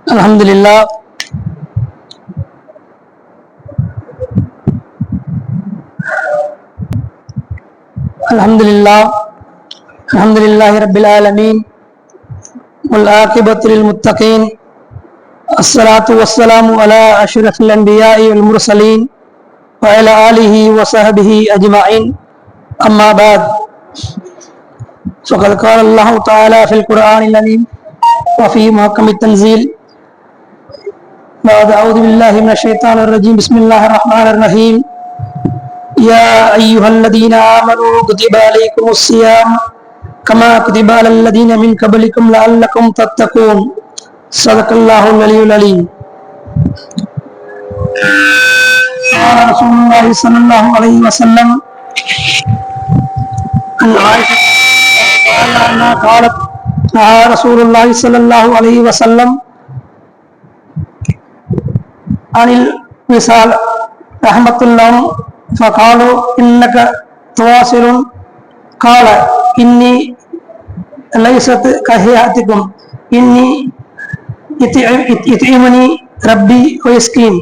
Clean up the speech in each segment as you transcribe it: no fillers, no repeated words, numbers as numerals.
Alhamdulillah. Alhamdulillah. Alhamdulillahi Rabbil Alameen. Wal aqibatu lil muttaqin. Assalatu wassalamu ala ashrafil anbiya'i wal mursalin wa ala alihi wa sahbihi ajma'in. Amma ba'd. Faqad qala Allah ta'ala fil Qur'anil Azim wa fi muhkamit tanzil. بعد أعوذ بالله من الشيطان الرجيم بسم الله الرحمن الرحيم يا أيها الذين آمنوا كتب عليكم الصيام كما كتب على الذين من قبلكم لعلكم تتقون صدق الله العلي العليم. قال رسول الله صلى الله عليه وسلم عن عائشة أنها قالت نهى رسول الله صلى الله عليه وسلم عن الوصال رحمة الله فقالوا إنك تواصل قال إني ليست كهيئتكم إني يطعمني ربي ويسقين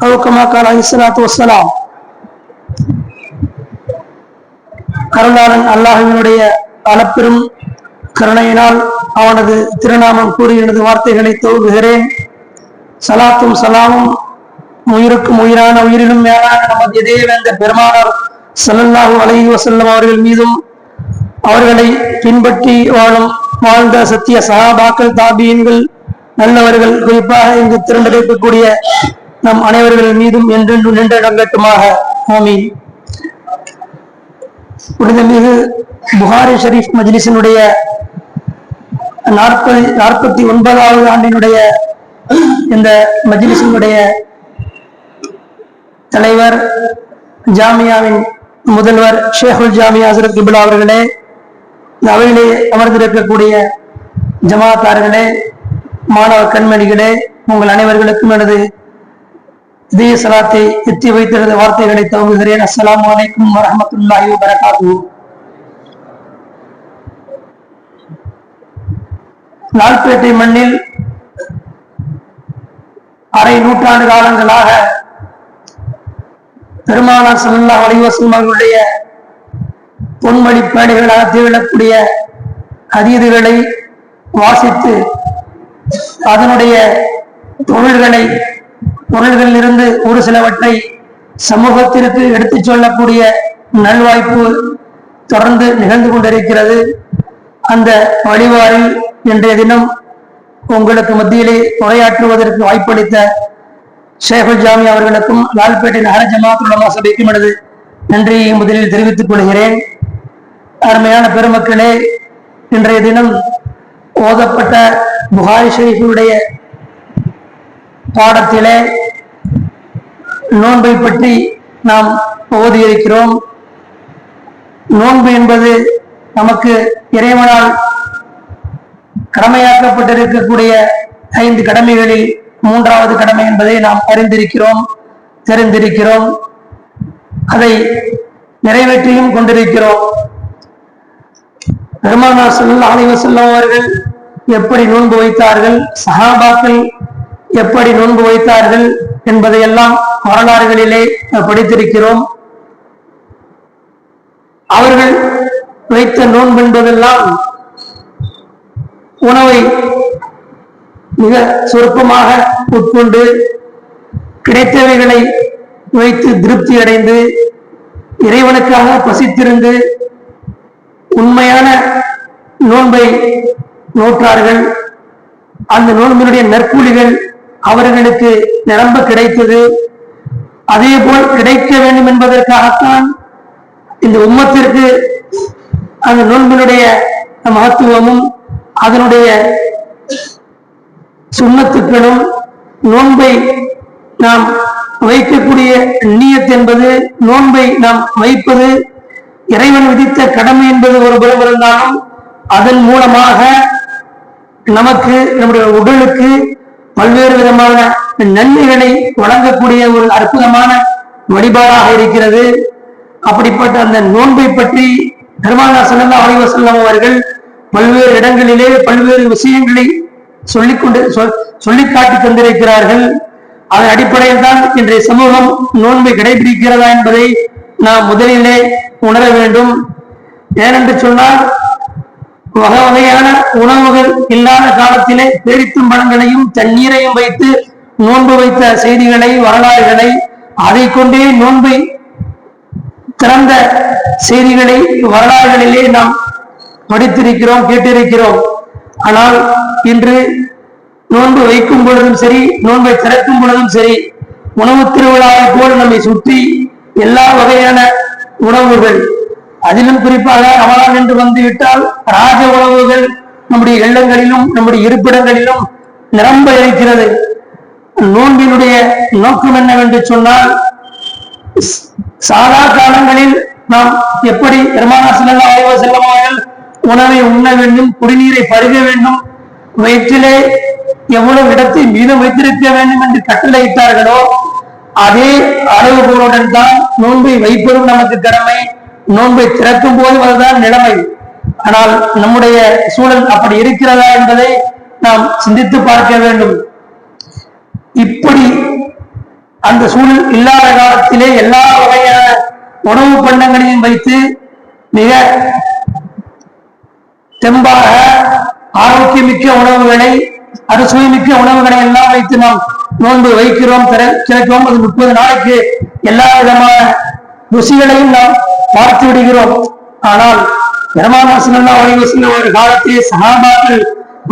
أو كما قال عليه الصلاة والسلام. கருணாளன் அல்லாஹ்வினுடைய அளப்பெரும் கருணையினால் அவனது திருநாமம் கூறி எனது வார்த்தைகளை துவங்குகிறேன். சலாத்தும் சலாமும் உயிருக்கும் உயிரான உயிரிலும் மேலான நமது இதயவேந்தர் பெருமானார் ஸல்லல்லாஹு அலைஹி வஸல்லம் அவர்கள் மீதும் அவர்களை பின்பற்றி வாழ்ந்த சத்திய சஹாபாக்கள் தாபியீன்கள் நல்லவர்கள் குறிப்பாக இங்கு திரண்டிருக்கக்கூடிய நம் அனைவர்கள் மீதும் என்றென்று நின்றடங்கட்டுமாக. ஆமீன். புனிதமிகு புகாரி ஷரீஃப் மஜ்லிஸினுடைய 49வது ஆண்டினுடைய இந்த மஜ்லிஸினுடைய தலைவர் ஜாமியாவின் முதல்வர் ஷேகுல் ஜாமியா ஹஸரத் கிப்லா அவர்களே, இந்த அவையிலே அமர்ந்திருக்கக்கூடிய ஜமாத்தார்களே, மாணவ கண்மணிகளே, உங்கள் அனைவர்களுக்கும் எனது இதய சலாத்தை எத்தி வைத்திருந்த வார்த்தைகளை துவங்குகிறேன். அஸ்ஸலாமு அலைக்கும் வரஹ்மத்துல்லாஹி வபரகாத்துஹு. லால்பேட்டை மண்ணில் அரை நூற்றாண்டு காலங்களாக பெருமானார் ஸல்லல்லாஹு அலைஹி வஸல்லம் அவர்களுடைய பொன்மொழி பேணிகளாக திகழக்கூடிய ஹதீதுகளை வாசித்து அதனுடைய பொருள்களிலிருந்து ஒரு சிலவற்றை சமூகத்திற்கு எடுத்துச் சொல்லக்கூடிய நல்வாய்ப்பு தொடர்ந்து நிகழ்ந்து கொண்டிருக்கிறது. அந்த வழிவாரில் இன்றைய தினம் உங்களுக்கு மத்தியிலே உரையாற்றுவதற்கு வாய்ப்பளித்த ஷேகுல் ஜாமி அவர்களுக்கும் லால்பேட்டை நகர ஜமாஅத் உலமா சபைக்கும் எனது நன்றியை முதலில் தெரிவித்துக் கொள்கிறேன். அருமையான பெருமக்களே, இன்றைய தினம் ஓதப்பட்ட புகாரி ஷரீஃபினுடைய பாடத்திலே நோன்பை பற்றி நாம் ஓதியிருக்கிறோம். நோன்பு என்பது நமக்கு இறைவனால் கடமையாக்கப்பட்டிருக்கக்கூடிய 5 கடமைகளில் 3வது கடமை என்பதை நாம் அறிந்திருக்கிறோம், தெரிந்திருக்கிறோம். அதை நிறைவேற்றியும் கொண்டிருக்கிறோம். பெருமானார் ஸல்லல்லாஹு அலைஹி வஸல்லம் அவர்கள் எப்படி நோன்பு வைத்தார்கள், சஹாபாக்கள் எப்படி நோன்பு வைத்தார்கள் என்பதையெல்லாம் வரலாறுகளிலே படித்திருக்கிறோம். அவர்கள் வைத்த நோன்பு என்பதெல்லாம் உணவை மிக சொற்பமாக உட்கொண்டு கிடைத்தவைகளை வைத்து திருப்தி அடைந்து இறைவனுக்காக பசித்திருந்து உண்மையான நோன்பை நோற்றார்கள். அந்த நோன்பினுடைய நற்கூலிகள் அவர்களுக்கு நிரம்ப கிடைத்தது. அதே போல் கிடைக்க வேண்டும் என்பதற்காகத்தான் இந்த உம்மத்திற்கு அந்த நோன்பினுடைய மகத்துவமும் அதனுடைய சுன்னத்துக்களும், நோன்பை நாம் வைக்கக்கூடிய நியத் என்பது, நோன்பை நாம் வைப்பது இறைவன் விதித்த கடமை என்பது ஒரு புறம் இருந்தாலும் அதன் மூலமாக நமக்கு நம்முடைய உடலுக்கு பல்வேறு விதமான நன்மைகளை வழங்கக்கூடிய ஒரு அற்புதமான வழிபாடாக இருக்கிறது. அப்படிப்பட்ட அந்த நோன்பை பற்றி பெருமானார் ஸல்லல்லாஹு அலைஹி வஸல்லம் அவர்கள் பல்வேறு இடங்களிலே பல்வேறு விஷயங்களை சொல்லி காட்டி தந்திருக்கிறார்கள். அதன் அடிப்படையில் தான் இன்றைய சமூகம் நோன்பை கடைபிடிக்கிறதா என்பதை நாம் முதலிலே உணர வேண்டும். ஏனென்று சொன்னால் வகை வகையான உணவுகள் இல்லாத காலத்திலே பேரித்தும் பழங்களையும் தண்ணீரையும் வைத்து நோன்பு வைத்த செய்திகளை, வரலாறுகளை, அதை கொண்டே நோன்பை திறந்த செய்திகளை வரலாறுகளிலே நாம் படித்திருக்கிறோம், கேட்டிருக்கிறோம். ஆனால் இன்று நோன்பு வைக்கும் பொழுதும் சரி, நோன்பை திறக்கும் பொழுதும் சரி, உணவு திருவிழாவை போல் நம்மை சுற்றி எல்லா வகையான உணவுகள், அதிலும் குறிப்பாக ரமலான் என்று வந்துவிட்டால் ராஜ உணவுகள் நம்முடைய இல்லங்களிலும் நம்முடைய இருப்பிடங்களிலும் நிரம்ப இருக்கிறது. நோன்பினுடைய நோக்கம் என்னவென்று சொன்னால், சாதா காலங்களில் நாம் எப்படி பெருமானார் ஸல்லல்லாஹு அலைஹி வஸல்லம் அவர்கள் உணவை உண்ண வேண்டும், குடிநீரை பருக வேண்டும், வயிற்றிலே எவ்வளவு இடத்தை மீதம் வைத்திருக்க வேண்டும் என்று கட்டளையிட்டார்களோ அதே அளவுகளுடன் தான் நோன்பை வைப்பதும் நமக்கு கடமை, நோன்பை திறக்கும் போது அதுதான் நிலைமை. ஆனால் நம்முடைய சூழல் அப்படி இருக்கிறதா என்பதை நாம் சிந்தித்து பார்க்க வேண்டும். இப்படி அந்த சூழல் இல்லாத காலத்திலே எல்லா வகையான உணவு பண்டங்களையும் வைத்து மிக தெம்பாக ஆரோக்கியமிக்க உணவுகளை, அறுசுவைமிக்க உணவுகளை எல்லாம் வைத்து நாம் நோன்பு வைக்கிறோம், திறக்கிறோம். அது 30 நாளைக்கு எல்லா விதமான ருசிகளையும் நாம் பார்த்து விடுகிறோம். ஆனால் பெருமானார் ஸல்லல்லாஹு அலைஹி வஸல்லம் ஒரு காலத்திலே சஹாபாக்கள்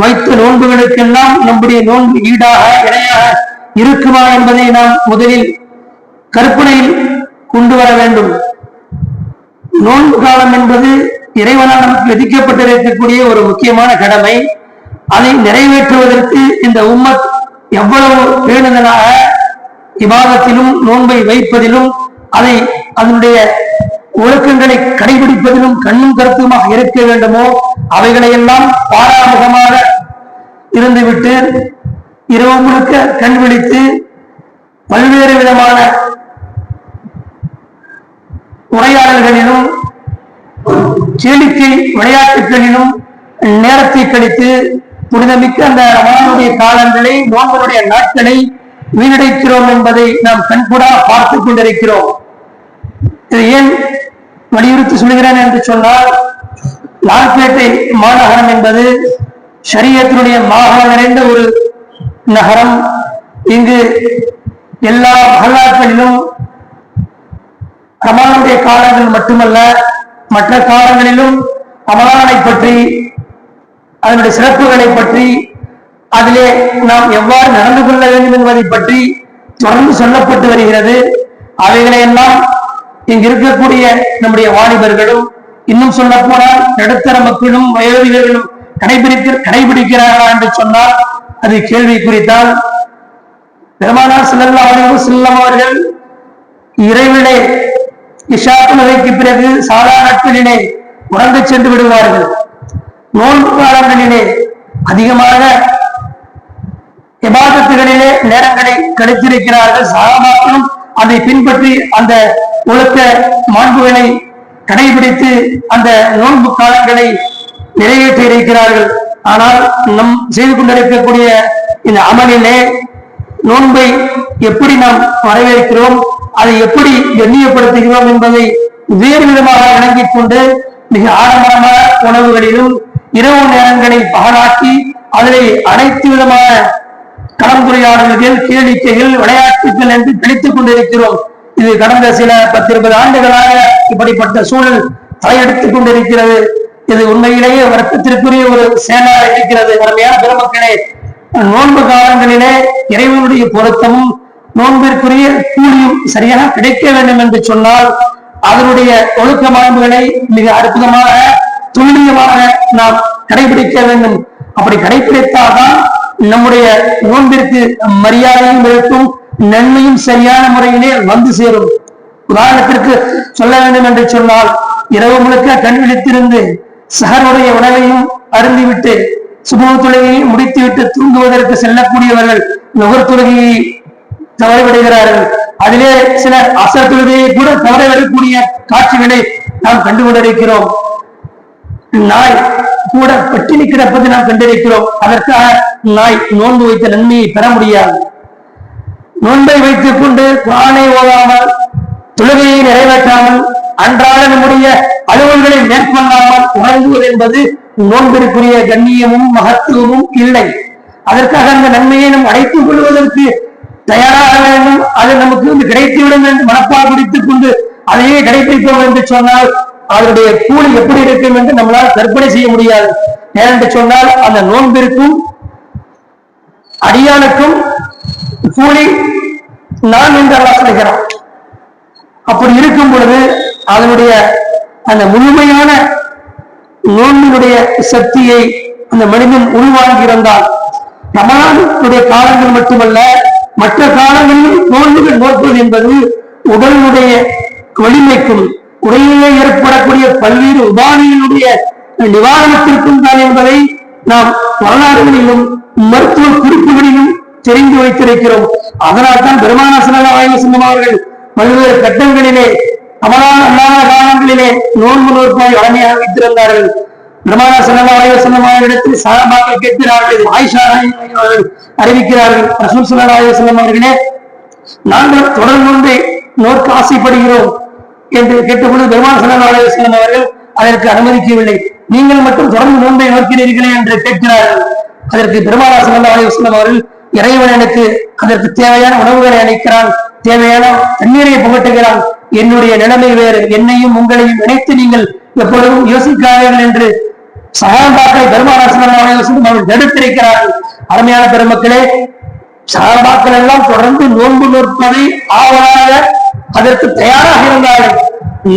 வைத்த நோன்புகளுக்கெல்லாம் நம்முடைய நோன்பு ஈடாக இணையாக இருக்குமா என்பதை நாம் முதலில் கற்பனையில் கொண்டு வர வேண்டும். நோன்பு காலம் என்பது இறைவனால் நமக்கு விதிக்கப்பட்டிருக்கக்கூடிய ஒரு முக்கியமான கடமை. அதை நிறைவேற்றுவதற்கு இந்த உம்மத் எவ்வளவு பேணுதலாக இபாதத்திலும் நோன்பை வைப்பதிலும் அதை அதனுடைய ஒழுக்கங்களை கடைபிடிப்பதிலும் கண்ணும் கருத்துமாக இருக்க வேண்டுமோ அவைகளை எல்லாம் பாராமுகமாக இருந்துவிட்டு இரவு முழுக்க கண் விழித்து பல்வேறு விதமான உரையாடல்களிலும் கேளிக்கை விளையாட்டுகளிலும் நேரத்தை கழித்து புனிதமிக்க அந்த ரமலானுடைய காலங்களை, நோன்புடைய நாட்களை வீணடிக்கிறோம் என்பதை நாம் கண்கூடா பார்த்துக் கொண்டிருக்கிறோம். இதை ஏன் வலியுறுத்தி சொல்கிறேன் என்று சொன்னால், லால்பேட்டை மாநகரம் என்பது ஷரியத்தினுடைய மாகாணம் நிறைந்த ஒரு நகரம். இங்கு எல்லா மஹல்லாக்களிலும் ரமலானுடைய காலங்கள் மட்டுமல்ல, மற்ற காலங்களிலும் ரமலானை பற்றி, அதனுடைய சிறப்புகளை பற்றி, அதிலே நாம் எவ்வாறு நடந்து கொள்ள வேண்டும் என்பதை பற்றி தொடர்ந்து சொல்லப்பட்டு வருகிறது. அவைகளை எல்லாம் இங்கு இருக்கக்கூடிய நம்முடைய வாலிபர்களும், இன்னும் சொல்ல போனால் நடுத்தர மக்களும் வயோதிகர்களும் கடைபிடிக்கிறார்களா என்று சொன்னால் அது கேள்வி குறித்தால், பெருமானார் ஸல்லல்லாஹு அலைஹி வஸல்லம் அவர்கள் இரவிலே இஷா தொழுகைக்கு பிறகு சாதா நாட்களிலே உறங்க சென்று விடுவார்கள். நோன்பு காலங்களிலே அதிகமாக இபாதத்துகளிலே நேரங்களை கழித்திருக்கிறார்கள். சஹாபாக்களும் அதை பின்பற்றி அந்த ஒழுக்க மாண்புகளை கடைபிடித்து அந்த நோன்பு காலங்களை நிறைவேற்றி இருக்கிறார்கள். ஆனால் நம் செய்து கொண்டிருக்கக்கூடிய இந்த அமலிலே நோன்பை எப்படி நாம் வரவேற்கிறோம், அதை எப்படி கண்ணியப்படுத்துகிறோம் என்பதை வேறு விதமாக விளங்கிக் கொண்டு மிக ஆடம்பரமான உணவுகளிலும் இரவு நேரங்களை பகலாக்கி அதிலே அனைத்து விதமான கலந்துரையாடல்கள், கேளிக்கைகள், விளையாட்டுகள் என்று கழித்துக் கொண்டிருக்கிறோம். இது கடந்த சில 10-20 ஆண்டுகளாக இப்படிப்பட்ட சூழல் தலையெடுத்துக் கொண்டிருக்கிறது. இது உண்மையிலேயே வருத்தத்திற்குரிய ஒரு செயலாக இருக்கிறது. அருமையான பெருமக்களே, நோன்பு காலங்களிலே இறைவனுடைய பொருத்தமும் நோன்பிற்குரிய கூலியும் சரியாக கிடைக்க வேண்டும் என்று சொன்னால் அதனுடைய ஒழுக்க மாண்புகளை மிக அற்புதமாக துல்லியமாக நாம் கடைபிடிக்க வேண்டும். அப்படி கடைபிடித்தால்தான் நம்முடைய நோன்பிற்கு மரியாதையும் இருக்கும், நன்மையும் சரியான முறையிலே வந்து சேரும். உதாரணத்திற்கு சொல்ல வேண்டும் என்று சொன்னால், இரவு முழுக்க கண் விழித்திருந்து சஹருடைய உணவையும் அருந்திவிட்டு சுபஹ் தொழுகையை முடித்துவிட்டு தூங்குவதற்கு செல்லக்கூடியவர்கள் நுகர் தொழுகையை தவறிவிடுகிறார்கள். அதிலே சில அசர் தொழுகையை கூட தவறவிடக்கூடிய காட்சிகளை நாம் கண்டுகொண்டிருக்கிறோம். நாய் கூட பட்டினி கிடப்பதை நாம் கண்டிருக்கிறோம். அதற்காக நாய் நோன்பு வைத்த நன்மையை பெற முடியாது. நோன்பை வைத்துக் கொண்டு குர்ஆனை ஓதாமல், தொழுகையை நிறைவேற்றாமல், அன்றாட நம்முடைய அலுவல்களை மேற்கொள்ளாமல் உறங்குவது என்பது நோன்பிற்குரிய கண்ணியமும் மகத்துவமும் இல்லை. அதற்காக அந்த நன்மையை நாம் அடைத்துக் கொள்வதற்கு தயாராக வேண்டும். அது நமக்கு கிடைத்துவிடும் என்று மனப்பால் பிடித்துக் கொண்டு அதையே கடைபிடிப்போம் என்று சொன்னால் அதனுடைய கூலி எப்படி இருக்கும் என்று நம்மளால் கற்பனை செய்ய முடியாது. ஏனென்று சொன்னால் அந்த நோன்பிற்கும் அடியானுக்கும் கூலி நான் என்று அல்லாஹ் சொல்கிறான். அப்படி இருக்கும் பொழுது அதனுடைய அந்த முழுமையான நோன்பினுடைய சக்தியை அந்த மனிதன் உள்வாங்கி இருந்தால் ரமலானுடைய காலங்கள் மட்டுமல்ல மற்ற காலங்களில் நோன்புகள் நோக்குவது என்பது உடலுடைய வலிமைக்கும் உடலிலே ஏற்படக்கூடிய பல்வேறு உபாதைகளுடைய நிவாரணத்திற்கும் தான் என்பதை நாம் வரலாறுகளிலும் மருத்துவ குறிப்புகளிலும் தெரிந்து வைத்திருக்கிறோம். அதனால் தான் பெருமானார் ஸல்லல்லாஹு அலைஹி வஸல்லம் அவர்கள் பல்வேறு கட்டங்களிலே ரமலான் அல்லாத காலங்களிலே நோன்பு நோற்பதை வழமையாக வைத்திருந்தார்கள். பெருமானார் ஸல்லல்லாஹு அலைஹி வஸல்லம் அவர்களிடத்தில் சஹாபாக்கள் கேட்கிறார்கள், ஆயிஷா அவர்கள் அறிவிக்கிறார்கள், ரசூல் ஸல்லல்லாஹு அலைஹி வஸல்லம் அவர்களே, நாங்கள் தொடர் நோன்பை நோக்க ஆசைப்படுகிறோம் என்று கேட்டபொழுது பெருமானார் ஸல்லல்லாஹு அலைஹி வஸல்லம் அவர்கள் அதற்கு அனுமதிக்கவில்லை. நீங்கள் மட்டும் தொடர்ந்து நோன்பை நோக்கிறீர்களே என்று கேட்கிறார்கள். அதற்கு பெருமானார் ஸல்லல்லாஹு அலைஹி வஸல்லம் அவர்கள், இறைவன் எனக்கு அதற்கு தேவையான உணவுகளை அளிக்கிறான், தேவையான தண்ணீரை புகட்டுகிறான், என்னுடைய நிலைமை வேறு, என்னையும் உங்களையும் நினைத்து நீங்கள் எப்பொழுதும் யோசிக்காதீர்கள் என்று சஹாபாக்கள் பெருமானார் ஸல்லல்லாஹு அலைஹி வஸல்லம் அவர்கள் தடுத்திருக்கிறார்கள். அருமையான பெருமக்களே, சஹாபாக்கள் எல்லாம் தொடர்ந்து நோன்பு நோற்பதை ஆவலாக அதற்கு தயாராக இருந்தார்கள்.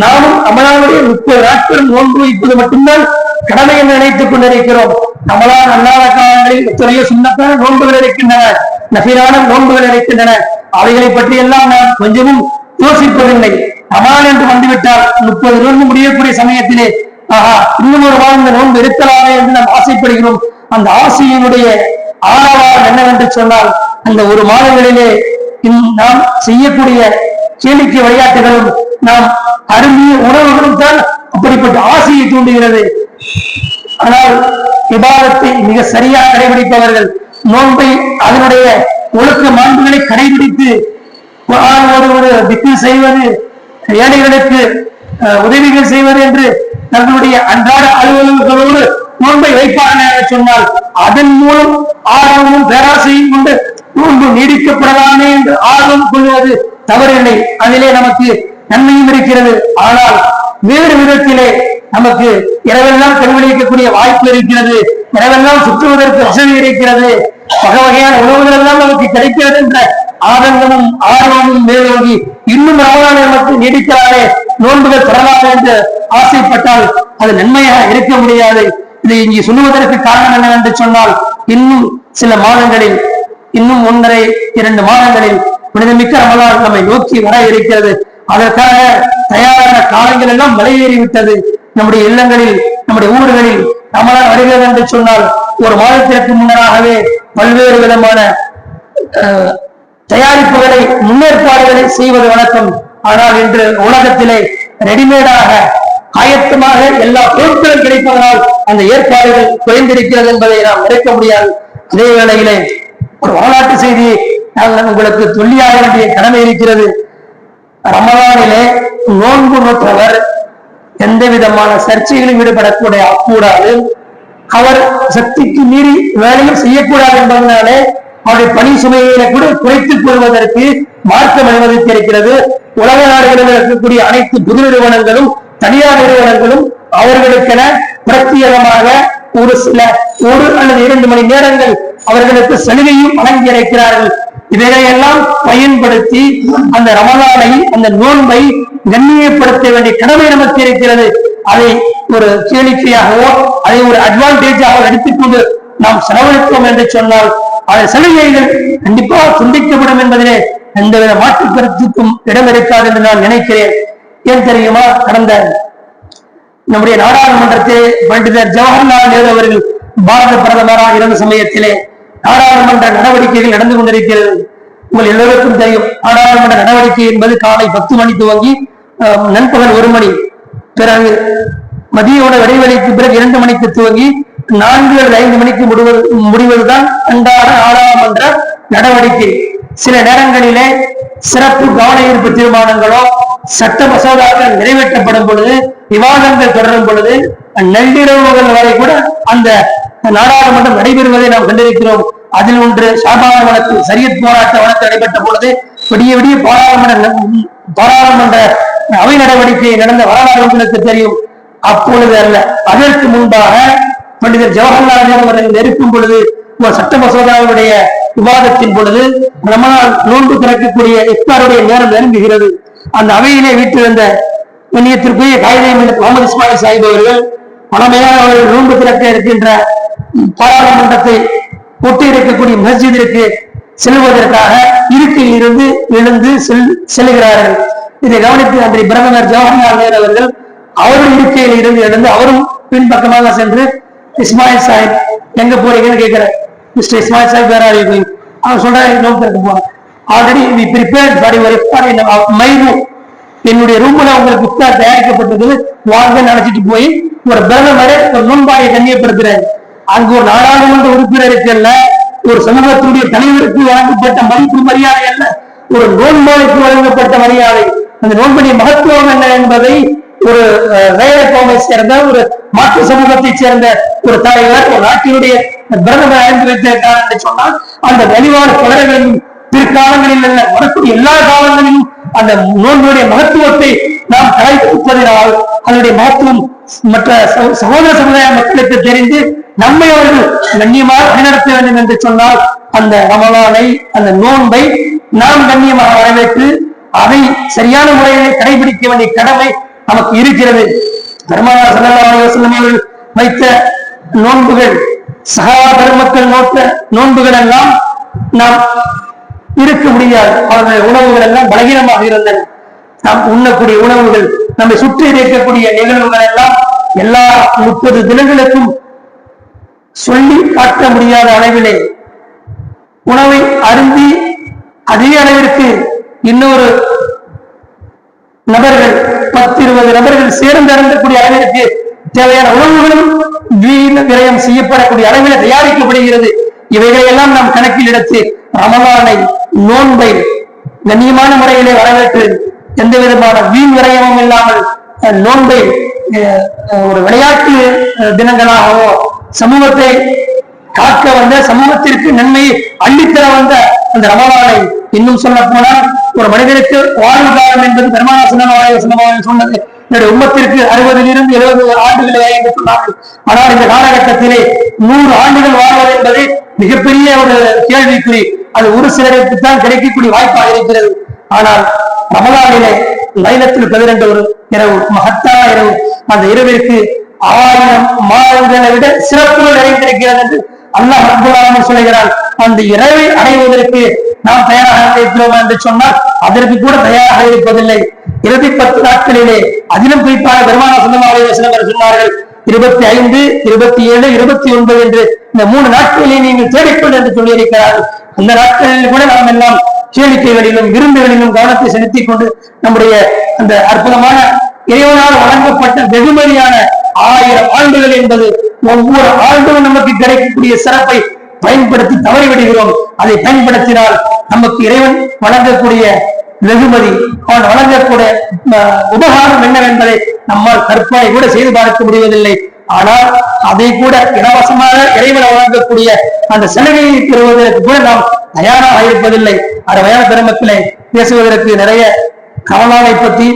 நாமும் ரமலானுடைய 30 நாட்கள் நோன்பு வைப்பது மட்டும்தான் கடமை என்று நினைத்துக் கொண்டிருக்கிறோம். ரமலான் அல்லாத காலங்களில் எத்தனையோ சுன்னத்தான நோன்புகள் இருக்கின்றன, நஃபிலான நோன்புகள் இருக்கின்றன. அவைகளை பற்றி எல்லாம் நாம் கொஞ்சமும் யோசிப்பதில்லை. ரமலான் என்று வந்துவிட்டால் 30 நோன்பு முடியக்கூடிய சமயத்திலே ஆஹா இன்னும் ஒரு வாரம் இந்த நோன்பு இருக்கலாமே என்று நாம் ஆசைப்படுகிறோம். அந்த ஆசையினுடைய ஆழவாரம் என்னவென்று சொன்னால் அந்த ஒரு மாதங்களிலே நாம் செய்யக்கூடிய கேளிக்கை விளையாட்டுகளும் நாம் அருந்திய உணவுகளும் தான் அப்படிப்பட்ட ஆசையை தூண்டுகிறது. ஆனால் இபாதத்தை மிக சரியாக கடைபிடிப்பவர்கள், நோன்பை அதனுடைய ஒழுக்க மாண்புகளை கடைபிடித்து திக்கு செய்வது, ஏழைகளுக்கு உதவிகள் செய்வது என்று தங்களுடைய அன்றாட அலுவலர்களோடு நோன்பை வைப்பார்கள் என சொன்னால் அதன் மூலம் ஆர்வமும் பேராசையும் கொண்டு நோன்பு நீடிக்கப்படலாமே என்று ஆர்வம் கொள்வது தவறில்லை. அதிலே நமக்கு நன்மையும் இருக்கிறது. ஆனால் வேறு விதத்திலே நமக்கு இரவெல்லாம் கல்வியளிக்கக்கூடிய வாய்ப்பு இருக்கிறது, இரவெல்லாம் சுற்றுவதற்கு வசதி இருக்கிறது, வகை வகையான உணவுகள் எல்லாம் நமக்கு கிடைக்கிறது என்ற ஆனந்தமும் ஆர்வமும் மேலோங்கி இன்னும் ரமலானை நமக்கு நீடிக்கலாமே, நோன்புகள் பெறலாம் என்று ஆசைப்பட்டால் அது நன்மையாக இருக்க முடியாது. இதை இங்கே சொல்லுவதற்கு காரணம் என்னவென்று சொன்னால் இன்னும் சில மாதங்களில், இன்னும் 1.5-2 மாதங்களில் புனிதமிக்க ரமலான் நம்மை நோக்கி வர இருக்கிறது. அதற்காக தயாரான காலங்கள் எல்லாம் மலையேறிவிட்டது. நம்முடைய இல்லங்களில், நம்முடைய ஊர்களில் ரமலான் வருகிறது என்று சொன்னால் ஒரு மாதத்திற்கு முன்னராகவே பல்வேறு விதமான தயாரிப்புகளை, முன்னேற்பாடுகளை செய்வது வழக்கம். ஆனால் இன்று உலகத்திலே ரெடிமேடாக ஆயத்தமாக எல்லா பொருட்களும் கிடைப்பதனால் அந்த ஏற்பாடுகள் குறைந்திருக்கிறது என்பதை நாம் மறைக்க முடியாது. அதே வேளையிலே ஒரு வரலாற்று செய்தியை நாங்கள் உங்களுக்கு சொல்லியாக வேண்டிய கடமை இருக்கிறது. ரமலானிலே நோன்பு நோற்றவர் எந்த விதமான சர்ச்சைகளில் ஈடுபடக்கூடாது, அவர் சக்திக்கு மீறி வேலையும் செய்யக்கூடாது என்பதனாலே அவருடைய பணி சுமையில கூட குறைத்துக் கொள்வதற்கு மார்க்கம் அனுமதித்திருக்கிறது. உலக நாடுகளில் இருக்கக்கூடிய அனைத்து பொது நிறுவனங்களும் தனியார் நிறுவனங்களும் அவர்களுக்கென பிரத்யேகமாக ஒரு 1 அல்லது 2 மணி நேரங்கள் அவர்களுக்கு சலுகையும் வழங்கி இருக்கிறார்கள். இவைகளையெல்லாம் பயன்படுத்தி அந்த ரமலானை, அந்த நோன்பை கண்ணியப்படுத்த வேண்டிய கடமை நமக்கு இருக்கிறது. அதை ஒரு கேளிக்கையாகவோ அதை ஒரு அட்வான்டேஜாக எடுத்துக்கொண்டு நாம் செலவழித்தோம் என்று சொன்னால் அந்த சலுகைகள் கண்டிப்பாக துண்டிக்கப்படும் என்பதிலே எந்தவித மாற்று கருத்துக்கும் இடம் இருக்காது என்று நான் நினைக்கிறேன். ஏன் தெரியுமா, கடந்த நம்முடைய நாடாளுமன்றத்தில் பண்டிதர் ஜவஹர்லால் நேரு அவர்கள் பாரத பிரதமராக இருந்த சமயத்திலே நாடாளுமன்ற நடவடிக்கைகள் நடந்து கொண்டிருக்கிறது. உங்கள் எல்லோருக்கும் தெரியும், நாடாளுமன்ற நடவடிக்கை என்பது காலை 10 மணி துவங்கி நண்பகல் 1 மணி, பிறகு மதிய உணவு இடைவெளிக்கு பிறகு 2 மணிக்கு துவங்கி 4 அல்லது 5 மணிக்கு முடிவதுதான் அன்றாட நாடாளுமன்ற நடவடிக்கை. சில நேரங்களிலே சிறப்பு கவன ஈர்ப்பு தீர்மானங்களோ சட்ட மசோதாக்கள் நிறைவேற்றப்படும் பொழுது, விவாதங்கள் தொடரும் பொழுது நள்ளிரவுகள் வரை கூட அந்த நாடாளுமன்றம் நடைபெறுவதை நாம் கண்டிருக்கிறோம். அதில் ஒன்று ஷாபான் வழக்கு, சரியத் போராட்ட வழக்கு நடைபெற்ற பொழுது விடிய விடிய பாராளுமன்ற அவை நடவடிக்கை நடந்த வரலாறு உங்களுக்கு தெரியும். அப்பொழுது அல்ல, அதற்கு முன்பாக பண்டிதர் ஜவஹர்லால் நேரு அவர்கள் நெருக்கும் பொழுது, சட்ட மசோதாவுடைய விவாதத்தின் பொழுது ரமலான் நோன்பு திறக்கக்கூடிய இஃப்தாருடைய நேரம் நெருங்குகிறது. அந்த அவையிலே வீட்டிலிருந்த கண்ணியத்திற்குரிய காயிதே மில்லத் முகமது இஸ்மாயில் சாஹிப் அவர்கள் பழமையாக அவர்கள் நோன்பு திறக்க இருக்கின்ற பாராளுமன்றத்தை ஒட்டி இருக்கக்கூடிய மஸ்ஜிதிற்கு செல்வதற்காக இருக்கையில் இருந்து எழுந்து செல்கிறார்கள். இதை கவனித்து அன்றைய பிரதமர் ஜவஹர்லால் நேரு அவர்கள் அவரும் இருக்கையில் இருந்து எழுந்து அவரும் பின்பக்கமாக சென்று, இஸ்மாயில் சாஹிப் எங்க போறீங்கன்னு கேட்கிறார். மிஸ்டர் இஸ்மாயில் சாஹிப் வேற போய் அவர் சொல்றாரு, நோன்பு திறக்க போறோம். Already we prepared for your இஃப்தார் இன் மை ரூம். என்னுடைய ரூம்ல உங்களுக்கு இஃப்தார் தயாரிக்கப்பட்டது, வாங்க நினைச்சிட்டு போய் ஒரு பிரதமரை ஒரு நோன்பாயை கண்ணியப்படுத்துறாரு. அங்கு ஒரு நாடாளுமன்ற உறுப்பினருக்கு அல்ல, ஒரு சமூகத்தினுடைய தலைவருக்கு வழங்கப்பட்ட மதிப்பு மரியாதை அல்ல, ஒரு நோன்பாளிக்கு வழங்கப்பட்ட மரியாதை. அந்த நோன்புடைய மகத்துவம் என்ன என்பதை ஒரு வேலைக்கோமை சேர்ந்த ஒரு மாற்று சமூகத்தை சேர்ந்த ஒரு தலைவர் ஒரு நாட்டினுடைய பிரதமர் அறிந்து வைத்திருக்கிறார் என்று சொன்னால், அந்த வழிபாடு தொடர்களின் பிற்காலங்களில் அல்ல, வரக்கூடிய எல்லா காலங்களிலும் அந்த நோன்புடைய மகத்துவத்தை நாம் கடைபிடிப்பதனால் அதனுடைய மகத்துவம் மற்ற சகோதர சமுதாய மக்களுக்கு தெரிந்து நம்மை அவர்கள் கண்ணியமாக வழிநடத்த வேண்டும் என்று சொன்னால், அந்த ரமலானை, அந்த நோன்பை நாம் கண்ணியமாக வரவேற்று அதை சரியான முறையில் கடைபிடிக்க வேண்டிய கடமை நமக்கு இருக்கிறது. பெருமானார் ஸல்லல்லாஹு அலைஹி வஸல்லம் அவர்கள் வைத்த நோன்புகள், சஹாபா பெருமக்கள் நோட்ட நோன்புகள் எல்லாம் நாம் இருக்க முடியாது. அவர்களுடைய உணவுகள் எல்லாம் பலகீனமாக இருந்தன. நாம் உண்ணக்கூடிய உணவுகள், நம்மை சுற்றி இருக்கக்கூடிய நிகழ்வுகள் எல்லாம் எல்லா 30 தினங்களுக்கும் சொல்லி காட்ட முடியாத அளவிலே உணவை அருந்தி அதே அளவிற்கு இன்னொரு நபர்கள் 10-20 நபர்கள் சேர்ந்து அருந்தக்கூடிய அளவிற்கு தேவையான உணவுகளும் வீண் விரயம் செய்யப்படக்கூடிய அளவில் தயாரிக்கப்படுகிறது. இவைகளை எல்லாம் நாம் கணக்கில் எடுத்து ரமலானை, நோன்பை கண்ணியமான முறையிலே வரவேற்று எந்த விதமான வீண் விரயமும் இல்லாமல் நோன்பை ஒரு விளையாட்டு தினங்களாகவோ, சமூகத்தை காக்க வந்த, சமூகத்திற்கு நன்மையை அள்ளித்தர வந்த அந்த ரமலானை, இன்னும் சொல்ல போனால் ஒரு மனிதனுக்கு வாழ்வு காலம் என்பது பெருமானார் ஸல்லல்லாஹு அலைஹி வஸல்லம் சொன்னது என்னுடைய உம்மத்திற்கு 60 to 70 ஆண்டுகளை என்று சொன்னார்கள். ஆனால் இந்த காலகட்டத்திலே 100 ஆண்டுகள் வாழ்வது என்பது மிகப்பெரிய ஒரு கேள்விக்குறி. அது ஒரு சிலருக்கு தான் கிடைக்கக்கூடிய வாய்ப்பாக இருக்கிறது. ஆனால் ரமலானிலே லைலத்துல் கத்ர் ஒரு இரவு, மகத்தான இரவு. அந்த இரவிற்கு 1000 மாதங்களை விட சிறப்புகள் நிறைந்திருக்கிறது என்று அல்லாஹ் ரப்பல் ஆலமீன் சொல்கிறான். அந்த இரவை அடைவதற்கு நாம் தயாராக இருக்கிறோம் என்று சொன்னால் அதற்கு கூட தயாராக இருப்பதில்லை. இறுதி 10 நாட்களிலே அதிலும் குறிப்பாக பெருமானார் ஸல்லல்லாஹு அலைஹி வஸல்லம் சொன்னார்கள், 25, 27, 29 என்று இந்த 3 நாட்களிலே நீங்கள் தேடிக்கொண்டு என்று சொல்லியிருக்கிறார்கள். அந்த நாட்களில் கூட நாம் எல்லாம் கேளிக்கைகளிலும் விருந்துகளிலும் கவனத்தை செலுத்திக் கொண்டு நம்முடைய அந்த அற்புதமான இறைவனால் வழங்கப்பட்ட வெகுமதியான 1000 ஆண்டுகள் என்பது ஒவ்வொரு ஆண்டும் நமக்கு கிடைக்கக்கூடிய சிறப்பை பயன்படுத்தி தவறிவிடுகிறோம். அதை பயன்படுத்தினால் நமக்கு இறைவன் வழங்கக்கூடிய வெகுமதி, அவன் வழங்கக்கூடிய உபகாரம் என்னவென்பதை நம்மால் கற்பனை கூட செய்து பார்க்க முடிவதில்லை. ஆனால் அதை கூட இலவசமாக இறைவன் வழங்கக்கூடிய அந்த சலுகையை பெறுவதற்கு கூட நாம் தயாராக இருப்பதில்லை. அருமையான பெருமக்களே, பேசுவதற்கு நிறைய ரமலானை பற்றி,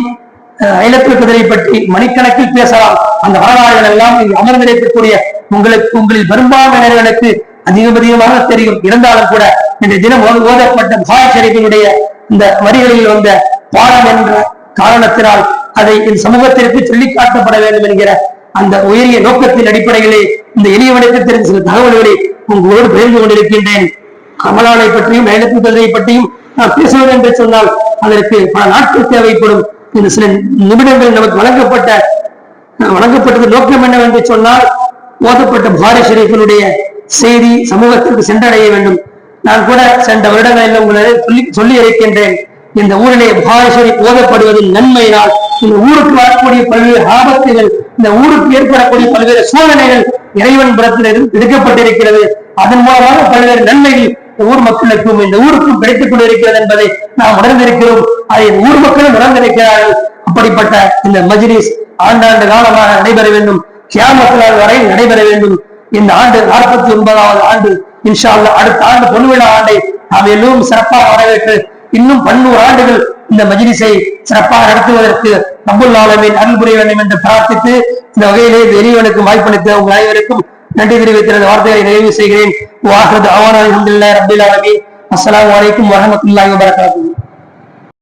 லைலத்துல் கத்ரை பற்றி மணிக்கணக்கில் பேசலாம். அந்த வரலாறுகள் எல்லாம் இங்கு அமர்ந்திருக்கக்கூடிய உங்களில் பெரும்பான்மையினர்களுக்கு அதிகமாக தெரியும். இருந்தாலும் கூட இன்றைய தினம் ஓதப்பட்ட புகாரி ஷரீஃபினுடைய இந்த வரிகளில் வந்த பாடம் என்ற காரணத்தினால் அதை இந்த சமூகத்திற்கு சொல்லி காட்டப்பட வேண்டும் என்கிற அந்த உயரிய நோக்கத்தின் அடிப்படையிலே இந்த எளியவனுக்கு தெரிந்த சில தகவல்களை உங்களோடு பகிர்ந்து கொண்டிருக்கின்றேன். ரமலானை பற்றியும் லைலத்துல் கத்ரை பற்றியும் நான் பேசுவது என்று சொன்னால் அதற்கு பல நாட்கள் தேவைப்படும். இந்த சில நிமிடங்கள் நமக்கு வழங்கப்பட்டது நோக்கம் என்னவென்று சொன்னால், ஓதப்பட்ட புகாரி ஷரீஃபினுடைய செய்தி சமூகத்திற்கு சென்றடைய வேண்டும். நான் கூட சென்ற வருடங்களில் உங்களை சொல்லி இருக்கின்றேன். இந்த ஊரிலே புகாரி ஷரீஃப் ஓதப்படுவதின் நன்மையினால் இந்த ஊருக்கு வரக்கூடிய பல்வேறு ஆபத்துகள், இந்த ஊருக்கு ஏற்படக்கூடிய பல்வேறு சோதனைகள் இறைவன் புறத்தில் எடுக்கப்பட்டிருக்கிறது. அதன் மூலமாக பல்வேறு நன்மைகள் இந்த ஊர் மக்களுக்கும் இந்த ஊருக்கும் கிடைத்துக் கொண்டிருக்கிறது என்பதை நாம் உணர்ந்திருக்கிறோம். அதை ஊர் மக்களும் உணர்ந்திருக்கிறார்கள். அப்படிப்பட்ட இந்த மஜ்லிஸ் ஆண்டாண்டு காலமாக நடைபெற வேண்டும், கியாமத் நாள் வரை நடைபெற வேண்டும். இந்த ஆண்டு 49வது ஆண்டு, இன்ஷா அல்லாஹ் அடுத்த ஆண்டு பொன்விழா ஆண்டை நாம் எல்லோரும் சிறப்பாக வரவேற்று இன்னும் 11 ஆண்டுகள் இந்த மஜ்லிஸை சிறப்பாக நடத்துவதற்கு ரப்புல் ஆலமீன் அருள் புரிய வேண்டும் என்று பிரார்த்தித்து, இந்த வகையிலே இறைவனுக்கு வாய்ப்பளித்த உங்கள் அனைவருக்கும் நன்றி தெரிவித்த வார்த்தைகளை நிறைவு செய்கிறேன். வாஹது அவானா அல்ஹம்துலில்லாஹி ரப்பில் ஆலமீன். அஸ்ஸலாமு அலைக்கும் வரஹ்மத்துல்லாஹி வபரகாத்துஹு.